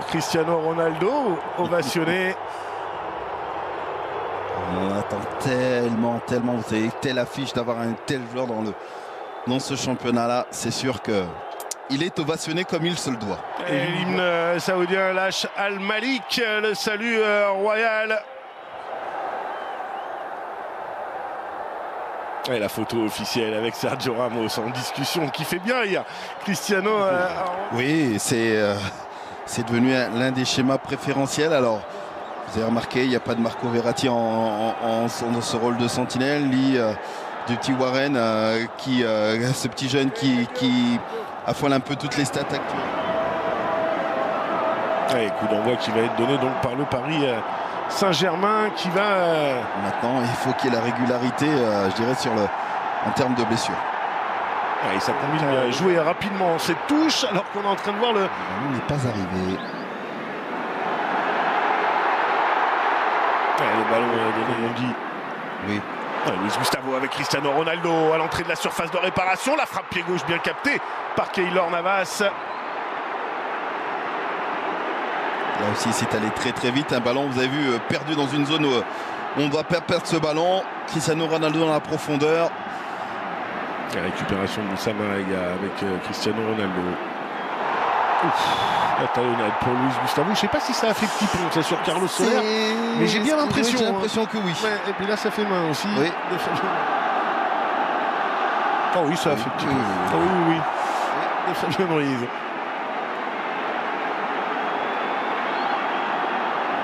Cristiano Ronaldo, ovationné. On attend tellement, vous avez telle affiche d'avoir un tel joueur dans ce championnat-là. C'est sûr qu'il est ovationné comme il se le doit. Et l'hymne saoudien lâche Al-Malik, le salut royal. Et la photo officielle avec Sergio Ramos en discussion qui fait bien rire. Cristiano. Oui, c'est devenu l'un des schémas préférentiels. Alors, vous avez remarqué, il n'y a pas de Marco Verratti dans ce rôle de sentinelle, ni du petit Warren, ce petit jeune qui affole un peu toutes les stats actuelles. Ouais, coup d'envoi qui va être donné donc par le Paris Saint-Germain qui va... Maintenant, il faut qu'il y ait la régularité, je dirais, en termes de blessures. Et ça combine à jouer rapidement cette touche alors qu'on est en train de voir le... On n'est pas arrivé. Le ballon de Mondi. Oui. Luis Gustavo avec Cristiano Ronaldo à l'entrée de la surface de réparation. La frappe pied gauche bien captée par Keylor Navas. Là aussi, c'est allé très vite. Un ballon, vous avez vu, perdu dans une zone où on ne doit pas perdre ce ballon. Cristiano Ronaldo dans la profondeur. La récupération de Moussa Marega avec Cristiano Ronaldo. La talonnade pour Luis Gustavo. Je ne sais pas si ça a fait petit pont ça sur Carlos Soler, mais j'ai bien l'impression. J'ai l'impression que oui. Ouais, et puis là, ça fait main aussi. Oui. Ah oui, ça a fait petit pont. Ah oui. De Fabien Ruiz.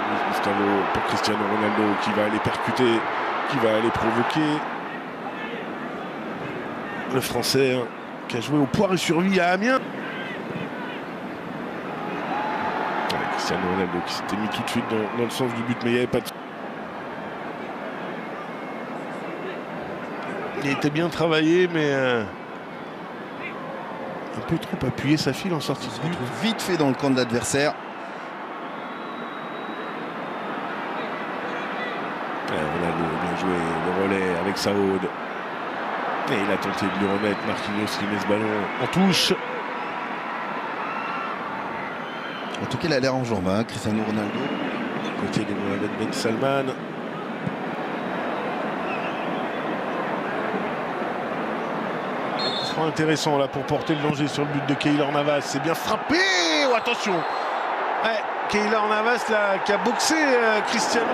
Luis Gustavo pour Cristiano Ronaldo qui va aller percuter, qui va aller provoquer. Le Français qui a joué au Poire et Survie à Amiens. Cristiano Ronaldo qui s'était mis tout de suite dans le sens du but, mais il n'y avait pas de... Il était bien travaillé, mais un peu trop appuyé sa file en sortie de but. Vite fait dans le camp de l'adversaire. Ronaldo a bien joué le relais avec Saoud. Et il a tenté de lui remettre Marquinhos qui met ce ballon en touche. En tout cas, il a l'air en jambes, Cristiano Ronaldo. Côté de Mohamed Ben Salman. Ce sera intéressant là pour porter le danger sur le but de Keylor Navas. C'est bien frappé. Oh, attention. Ouais, Keylor Navas là, qui a boxé Cristiano.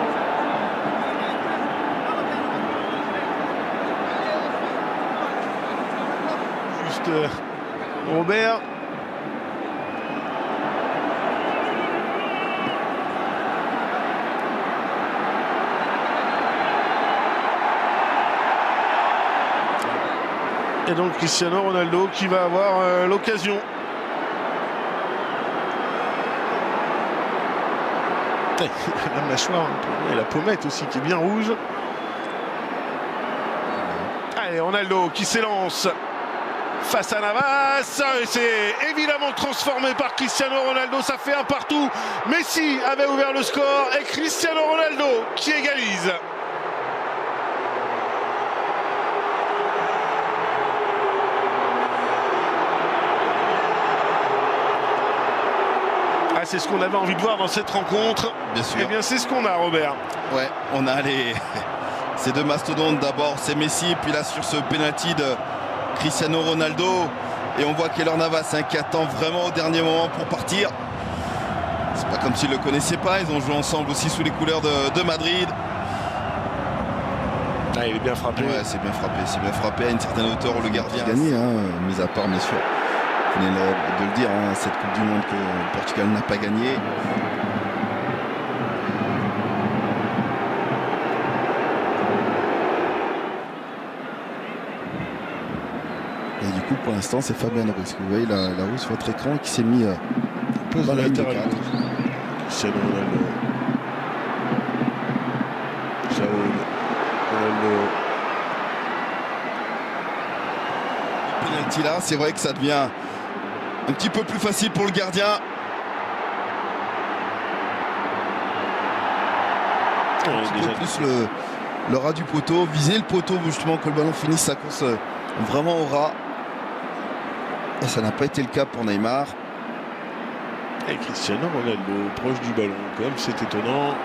Juste Robert. Et donc Cristiano Ronaldo qui va avoir l'occasion. La mâchoire et la pommette aussi qui est bien rouge. Allez, Ronaldo qui s'élance face à Navas. Et c'est évidemment transformé par Cristiano Ronaldo. Ça fait un partout. Messi avait ouvert le score et Cristiano Ronaldo qui égalise. C'est ce qu'on avait envie de voir dans cette rencontre. Bien sûr. Eh bien, c'est ce qu'on a, Robert. Ouais, on a ces deux mastodontes. D'abord, c'est Messi, puis là, sur ce penalty de Cristiano Ronaldo. Et on voit Keylor Navas qui attend vraiment au dernier moment pour partir. C'est pas comme s'ils ne le connaissaient pas. Ils ont joué ensemble aussi sous les couleurs de Madrid. Ah, il est bien frappé. Ouais, c'est bien frappé à une certaine hauteur où le gardien a gagné, mis à part bien sûr. Vous venez de le dire, cette Coupe du Monde que le Portugal n'a pas gagné. Et du coup, pour l'instant, c'est Fabien Ruiz. Vous voyez la Ruiz sur votre écran qui s'est mis dans la ligne de 4. Cristiano Ronaldo. Ronaldo. Penalty là, c'est vrai que ça devient un petit peu plus facile pour le gardien. Un petit peu plus le ras du poteau, viser le poteau justement que le ballon finisse sa course vraiment au ras. Et ça n'a pas été le cas pour Neymar. Et Cristiano Ronaldo proche du ballon, quand même, c'est étonnant.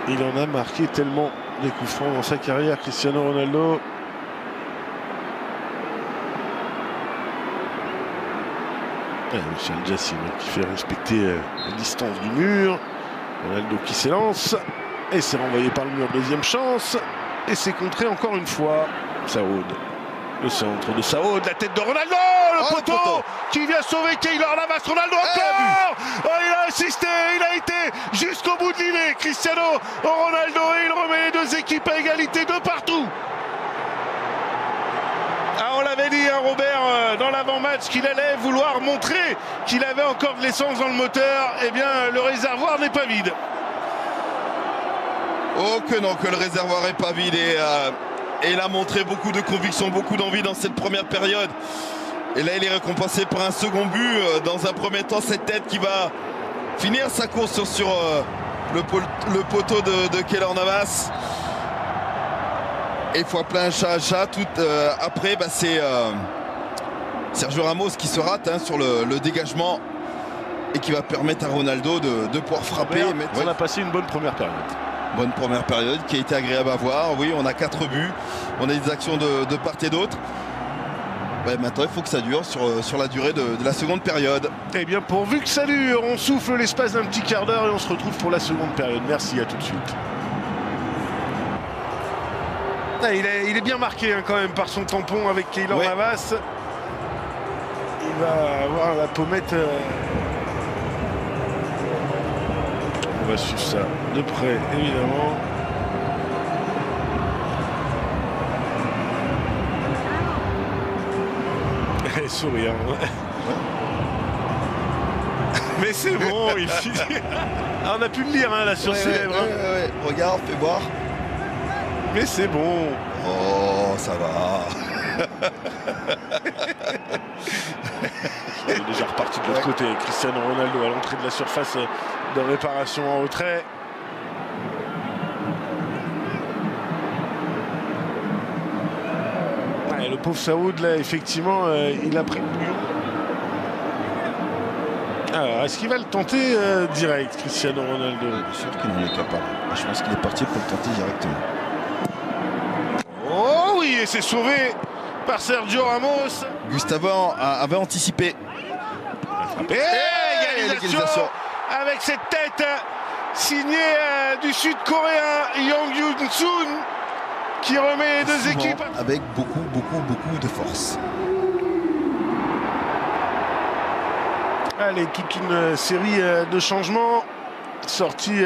Il en a marqué tellement des coups francs dans sa carrière, Cristiano Ronaldo. Michel Jassim qui fait respecter la distance du mur. Ronaldo qui s'élance. Et c'est renvoyé par le mur, deuxième chance. Et c'est contré encore une fois. Saoud. Le centre de Saoud, la tête de Ronaldo, le poteau qui vient sauver Keylor Navas. Ronaldo encore. Il a assisté, il a été jusqu'au bout de l'îlet. Cristiano Ronaldo, et il remet les deux équipes à égalité de partout. On l'avait dit, Robert, dans l'avant-match, qu'il allait vouloir montrer qu'il avait encore de l'essence dans le moteur. Eh bien, le réservoir n'est pas vide. Oh que non, que le réservoir n'est pas vide. Et il a montré beaucoup de conviction, beaucoup d'envie dans cette première période. Et là, il est récompensé par un second but. Dans un premier temps, cette tête qui va finir sa course sur le poteau de Keylor Navas. Et fois plein chat. Tout après, c'est Sergio Ramos qui se rate sur le dégagement et qui va permettre à Ronaldo de pouvoir frapper. On a passé une bonne première période. Bonne première période qui a été agréable à voir. Oui, on a 4 buts. On a des actions de part et d'autre. Maintenant, il faut que ça dure sur la durée de la seconde période. Eh bien, pourvu que ça dure, on souffle l'espace d'un petit quart d'heure et on se retrouve pour la seconde période. Merci, à tout de suite. Il est bien marqué quand même par son tampon avec Keylor Navas. Il va avoir la pommette. On va suivre ça de près, évidemment. Et sourire. Mais c'est bon, il finit. On a pu le lire là sur ses lèvres. Regarde, fais voir. Mais c'est bon. Oh, ça va. Il est déjà reparti de l'autre côté. Cristiano Ronaldo à l'entrée de la surface de réparation en retrait. Le pauvre Saoud, là, effectivement, il a pris le bouillon. Alors, est-ce qu'il va le tenter direct, Cristiano Ronaldo? Bien sûr qu'il en est capable. Je pense qu'il est parti pour le tenter directement. Oh oui, et c'est sauvé par Sergio Ramos. Gustavo avait anticipé. Et égalisation avec cette tête signée du Sud-Coréen Yang Yun-sun qui remet les deux équipes. Avec beaucoup de force. Allez, toute une série de changements sortis.